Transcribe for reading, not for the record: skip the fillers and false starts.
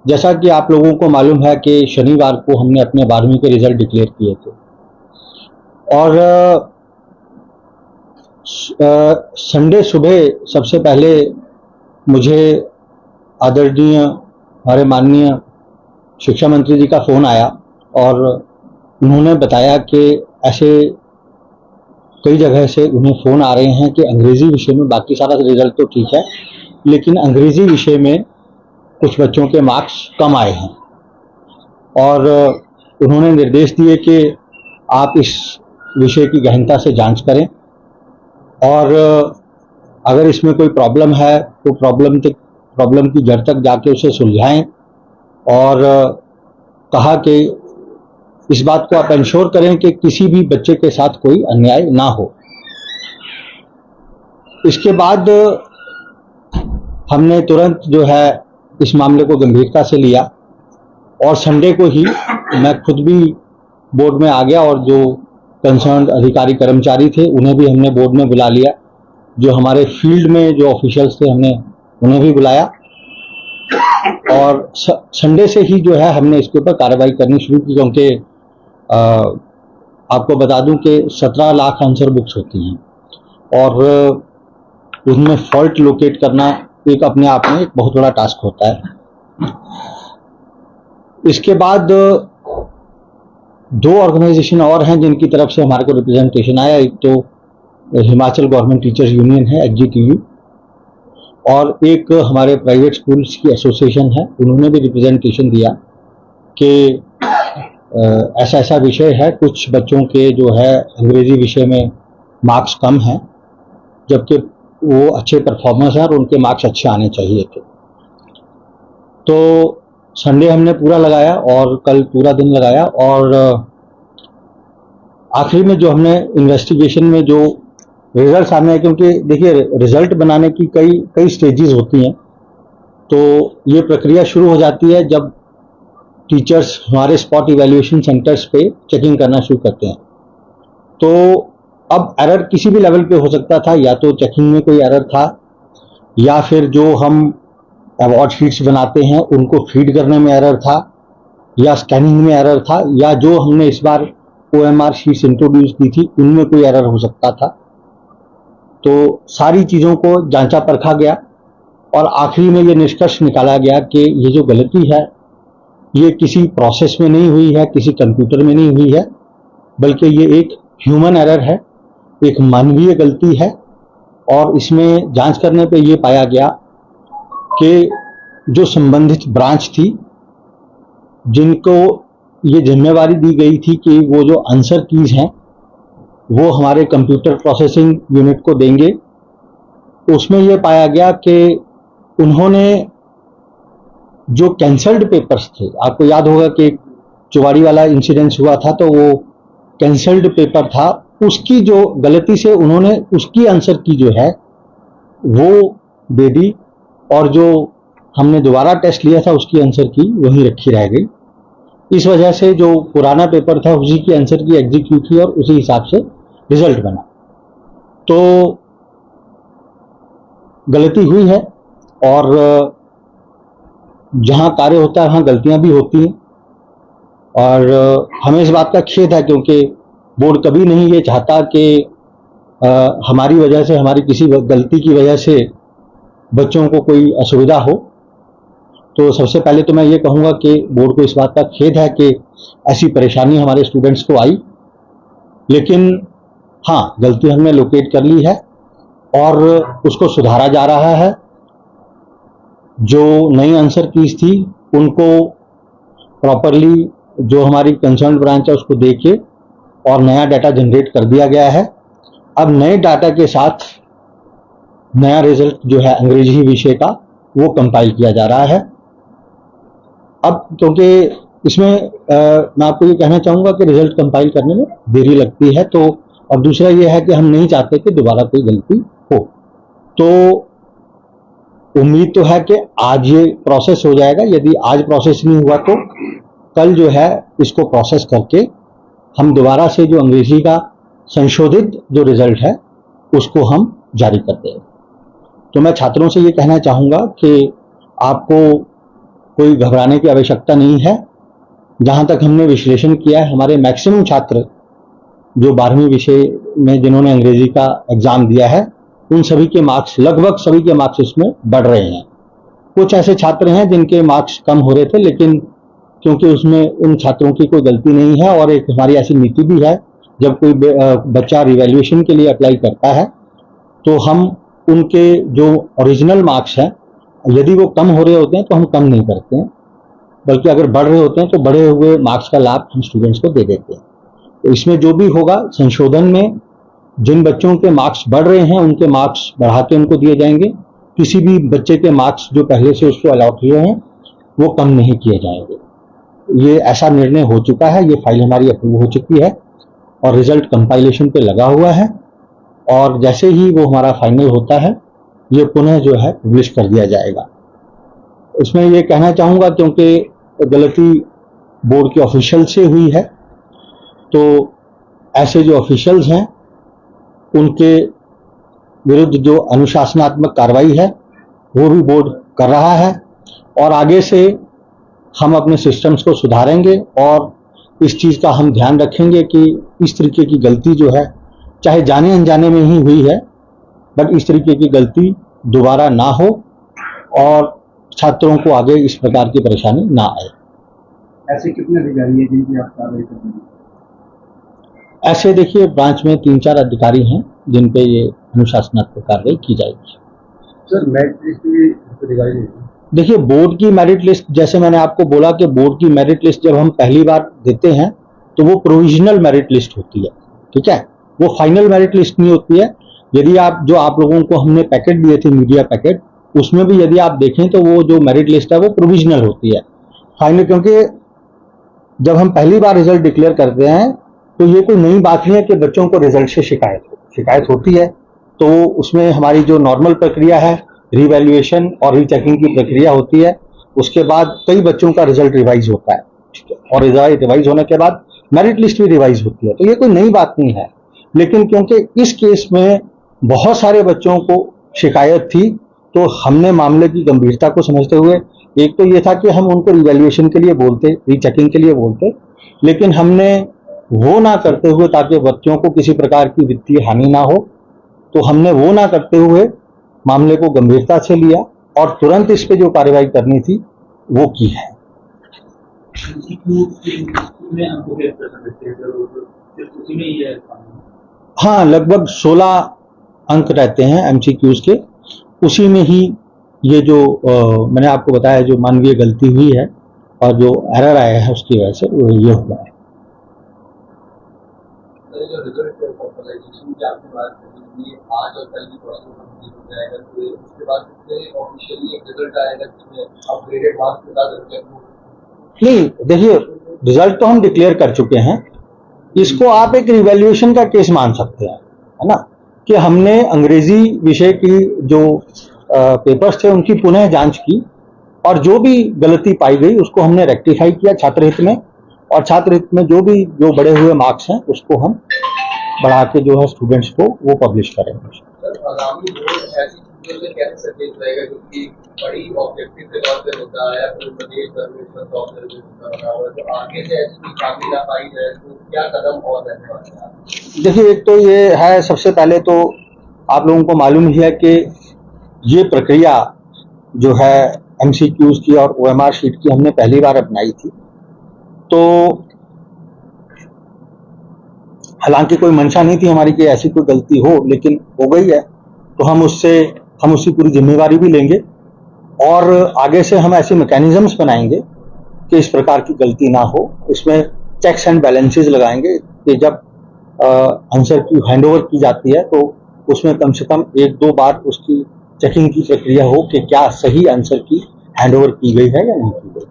जैसा कि आप लोगों को मालूम है कि शनिवार को हमने अपने 12वीं के रिजल्ट डिक्लेयर किए थे और संडे सुबह सबसे पहले मुझे आदरणीय हमारे माननीय शिक्षा मंत्री जी का फ़ोन आया और उन्होंने बताया कि ऐसे कई जगह से उन्हें फ़ोन आ रहे हैं कि अंग्रेज़ी विषय में बाकी सारा रिजल्ट तो ठीक है, लेकिन अंग्रेज़ी विषय में कुछ बच्चों के मार्क्स कम आए हैं और उन्होंने निर्देश दिए कि आप इस विषय की गहनता से जांच करें और अगर इसमें कोई प्रॉब्लम है तो प्रॉब्लम की जड़ तक जाके उसे सुलझाएं और कहा कि इस बात को आप इंश्योर करें कि किसी भी बच्चे के साथ कोई अन्याय ना हो। इसके बाद हमने तुरंत जो है इस मामले को गंभीरता से लिया और संडे को ही मैं खुद भी बोर्ड में आ गया और जो कंसर्न अधिकारी कर्मचारी थे उन्हें भी हमने बोर्ड में बुला लिया। जो हमारे फील्ड में जो ऑफिशियल्स थे हमने उन्हें भी बुलाया और संडे से ही जो है हमने इसके ऊपर कार्रवाई करनी शुरू की, क्योंकि आपको बता दूं कि 17 लाख आंसर बुक्स होती हैं और उनमें फॉल्ट लोकेट करना एक अपने आप में एक बहुत बड़ा टास्क होता है। इसके बाद दो ऑर्गेनाइजेशन और हैं जिनकी तरफ से हमारे को रिप्रेजेंटेशन आया। एक तो हिमाचल गवर्नमेंट टीचर्स यूनियन है HGTU और एक हमारे प्राइवेट स्कूल्स की एसोसिएशन है, उन्होंने भी रिप्रेजेंटेशन दिया कि ऐसा ऐसा विषय है, कुछ बच्चों के जो है अंग्रेजी विषय में मार्क्स कम हैं जबकि वो अच्छे परफॉर्मेंस हैं और उनके मार्क्स अच्छे आने चाहिए थे। तो संडे हमने पूरा लगाया और कल पूरा दिन लगाया और आखिरी में जो हमने इन्वेस्टिगेशन में जो रिजल्ट सामने आए, क्योंकि देखिए रिजल्ट बनाने की कई स्टेजेस होती हैं, तो ये प्रक्रिया शुरू हो जाती है जब टीचर्स हमारे स्पॉट इवैल्यूएशन सेंटर्स पे चेकिंग करना शुरू करते हैं। तो अब एरर किसी भी लेवल पे हो सकता था, या तो चेकिंग में कोई एरर था या फिर जो हम अवार्ड शीट्स बनाते हैं उनको फीड करने में एरर था या स्कैनिंग में एरर था या जो हमने इस बार OMR शीट्स इंट्रोड्यूस की थी उनमें कोई एरर हो सकता था। तो सारी चीज़ों को जांचा परखा गया और आखिरी में ये निष्कर्ष निकाला गया कि ये जो गलती है ये किसी प्रोसेस में नहीं हुई है, किसी कंप्यूटर में नहीं हुई है, बल्कि ये एक ह्यूमन एरर है, एक मानवीय गलती है। और इसमें जांच करने पे ये पाया गया कि जो संबंधित ब्रांच थी जिनको ये जिम्मेवारी दी गई थी कि वो जो आंसर कीज हैं वो हमारे कंप्यूटर प्रोसेसिंग यूनिट को देंगे, उसमें ये पाया गया कि उन्होंने जो कैंसल्ड पेपर्स थे, आपको याद होगा कि चुवाड़ी वाला इंसिडेंस हुआ था तो वो कैंसल्ड पेपर था, उसकी जो गलती से उन्होंने उसकी आंसर की जो है वो दे दी और जो हमने दोबारा टेस्ट लिया था उसकी आंसर की वहीं रखी रह गई। इस वजह से जो पुराना पेपर था उसी की आंसर की एग्जीक्यूट हुई और उसी हिसाब से रिजल्ट बना। तो गलती हुई है और जहां कार्य होता है वहां गलतियां भी होती हैं और हमें इस बात का खेद है, क्योंकि बोर्ड कभी नहीं ये चाहता कि हमारी वजह से, हमारी किसी गलती की वजह से बच्चों को कोई असुविधा हो। तो सबसे पहले तो मैं ये कहूँगा कि बोर्ड को इस बात का खेद है कि ऐसी परेशानी हमारे स्टूडेंट्स को आई, लेकिन हाँ, गलती हमने लोकेट कर ली है और उसको सुधारा जा रहा है। जो नई आंसर कीज थी उनको प्रॉपरली जो हमारी कंसर्न ब्रांच है उसको देके और नया डाटा जनरेट कर दिया गया है। अब नए डाटा के साथ नया रिजल्ट जो है अंग्रेजी विषय का वो कंपाइल किया जा रहा है। अब क्योंकि इसमें मैं आपको ये कहना चाहूँगा कि रिजल्ट कंपाइल करने में देरी लगती है, तो और दूसरा ये है कि हम नहीं चाहते कि दोबारा कोई गलती हो। तो उम्मीद तो है कि आज ये प्रोसेस हो जाएगा। यदि आज प्रोसेस नहीं हुआ तो कल जो है इसको प्रोसेस करके हम दोबारा से जो अंग्रेजी का संशोधित जो रिजल्ट है उसको हम जारी कर देंगे। तो मैं छात्रों से ये कहना चाहूँगा कि आपको कोई घबराने की आवश्यकता नहीं है। जहां तक हमने विश्लेषण किया है, हमारे मैक्सिमम छात्र जो 12वीं विषय में जिन्होंने अंग्रेजी का एग्जाम दिया है, उन सभी के मार्क्स, लगभग सभी के मार्क्स इसमें बढ़ रहे हैं। कुछ ऐसे छात्र हैं जिनके मार्क्स कम हो रहे थे, लेकिन क्योंकि उसमें उन छात्रों की कोई गलती नहीं है, और एक हमारी ऐसी नीति भी है, जब कोई बच्चा रिवैल्यूएशन के लिए अप्लाई करता है तो हम उनके जो ओरिजिनल मार्क्स हैं, यदि वो कम हो रहे होते हैं तो हम कम नहीं करते हैं, बल्कि अगर बढ़ रहे होते हैं तो बढ़े हुए मार्क्स का लाभ हम स्टूडेंट्स को दे देते हैं। तो इसमें जो भी होगा संशोधन में, जिन बच्चों के मार्क्स बढ़ रहे हैं उनके मार्क्स बढ़ा के उनको दिए जाएंगे। किसी भी बच्चे के मार्क्स जो पहले से उसको अलॉट हुए हैं वो कम नहीं किए जाएंगे। ये ऐसा निर्णय हो चुका है, ये फाइल हमारी अप्रूव हो चुकी है और रिजल्ट कंपाइलेशन पे लगा हुआ है, और जैसे ही वो हमारा फाइनल होता है ये पुनः जो है पब्लिश कर दिया जाएगा। इसमें ये कहना चाहूँगा, क्योंकि गलती बोर्ड के ऑफिशियल से हुई है, तो ऐसे जो ऑफिशियल्स हैं उनके विरुद्ध जो अनुशासनात्मक कार्रवाई है वो भी बोर्ड कर रहा है, और आगे से हम अपने सिस्टम्स को सुधारेंगे और इस चीज़ का हम ध्यान रखेंगे कि इस तरीके की गलती जो है, चाहे जाने अनजाने में ही हुई है, बट इस तरीके की गलती दोबारा ना हो और छात्रों को आगे इस प्रकार की परेशानी ना आए। ऐसे कितने अधिकारी हैं जिनकी आप कार्रवाई कर रहे हैं? ऐसे देखिए ब्रांच में 3-4 अधिकारी हैं जिन पे ये अनुशासनात्मक कार्रवाई की जाएगी। सर, मेरिट लिस्ट भी अधिकारी नहीं है। देखिए बोर्ड की मेरिट लिस्ट, जैसे मैंने आपको बोला कि बोर्ड की मेरिट लिस्ट जब हम पहली बार देते हैं तो वो प्रोविजनल मेरिट लिस्ट होती है, ठीक है, वो फाइनल मेरिट लिस्ट नहीं होती है। यदि आप लोगों को हमने पैकेट दिए थे, मीडिया पैकेट, उसमें भी यदि आप देखें तो वो जो मेरिट लिस्ट है वो प्रोविजनल होती है। फाइनल, क्योंकि जब हम पहली बार रिजल्ट डिक्लेयर करते हैं तो ये कोई नई बात नहीं है कि बच्चों को रिजल्ट से शिकायत होती है, तो उसमें हमारी जो नॉर्मल प्रक्रिया है, रीवैल्यूएशन और रीचेकिंग की प्रक्रिया होती है। उसके बाद कई बच्चों का रिजल्ट रिवाइज होता है, ठीक है, और रिजल्ट रिवाइज होने के बाद मेरिट लिस्ट भी रिवाइज होती है, तो ये कोई नई बात नहीं है। लेकिन क्योंकि इस केस में बहुत सारे बच्चों को शिकायत थी, तो हमने मामले की गंभीरता को समझते हुए, एक तो ये था कि हम उनको रिवैल्यूएशन के लिए बोलते, रीचेकिंग के लिए बोलते, लेकिन हमने वो ना करते हुए, ताकि बच्चों को किसी प्रकार की वित्तीय हानि ना हो, तो हमने वो ना करते हुए मामले को गंभीरता से लिया और तुरंत इस पे जो कार्रवाई करनी थी वो की है। हाँ, लगभग 16 अंक रहते हैं एमसीक्यूज के, उसी में ही ये जो मैंने आपको बताया जो मानवीय गलती हुई है और जो एरर आया है उसकी वजह से ये हुआ है। जो रिजल्ट कंपाइलेशन की आपने बात करी, ये आज और कल की प्रोसेस कंप्लीट हो जाएगा, तो उसके बाद ऑफिशियली एक रिजल्ट आएगा जिसमें अपग्रेडेड मार्क्स के साथ रिजल्ट। नहीं, देखिए रिजल्ट तो हम डिक्लेयर कर चुके हैं, इसको आप एक रिवैल्यूएशन का केस मान सकते हैं, है ना, कि हमने अंग्रेजी विषय की जो पेपर्स थे उनकी पुनः जांच की और जो भी गलती पाई गई उसको हमने रेक्टिफाई किया छात्र हित में, और छात्र हित में जो बढ़े हुए मार्क्स हैं उसको हम बढ़ा के जो है स्टूडेंट्स को वो पब्लिश करेंगे। सर, आगामी बोर्ड ऐसी चीजों से कैसे सचेत रहेगा, क्योंकि बड़ी ऑब्जेक्टिव के तौर पे होता है, पूरे प्रदेश सर्वेक्षण टॉप सर्वेक्षण बना हुआ है, तो आगे से ऐसी कोई काफी ना पाई जाए तो क्या कदम और रहने वाले हैं? देखिए, एक तो ये है, सबसे पहले तो आप लोगों को मालूम ही है कि ये प्रक्रिया जो है एमसीक्यूज की और ओएमआर शीट की हमने पहली बार अपनाई थी, तो हालांकि कोई मंशा नहीं थी हमारी कि ऐसी कोई गलती हो, लेकिन हो गई है, तो हम उसकी पूरी जिम्मेवारी भी लेंगे और आगे से हम ऐसे मैकेनिज्म्स बनाएंगे कि इस प्रकार की गलती ना हो। इसमें चेक्स एंड बैलेंसेस लगाएंगे कि जब आंसर की हैंडओवर की जाती है तो उसमें कम से कम 1-2 बार उसकी चेकिंग की प्रक्रिया हो कि क्या सही आंसर की हैंडओवर की गई है या नहीं की गई।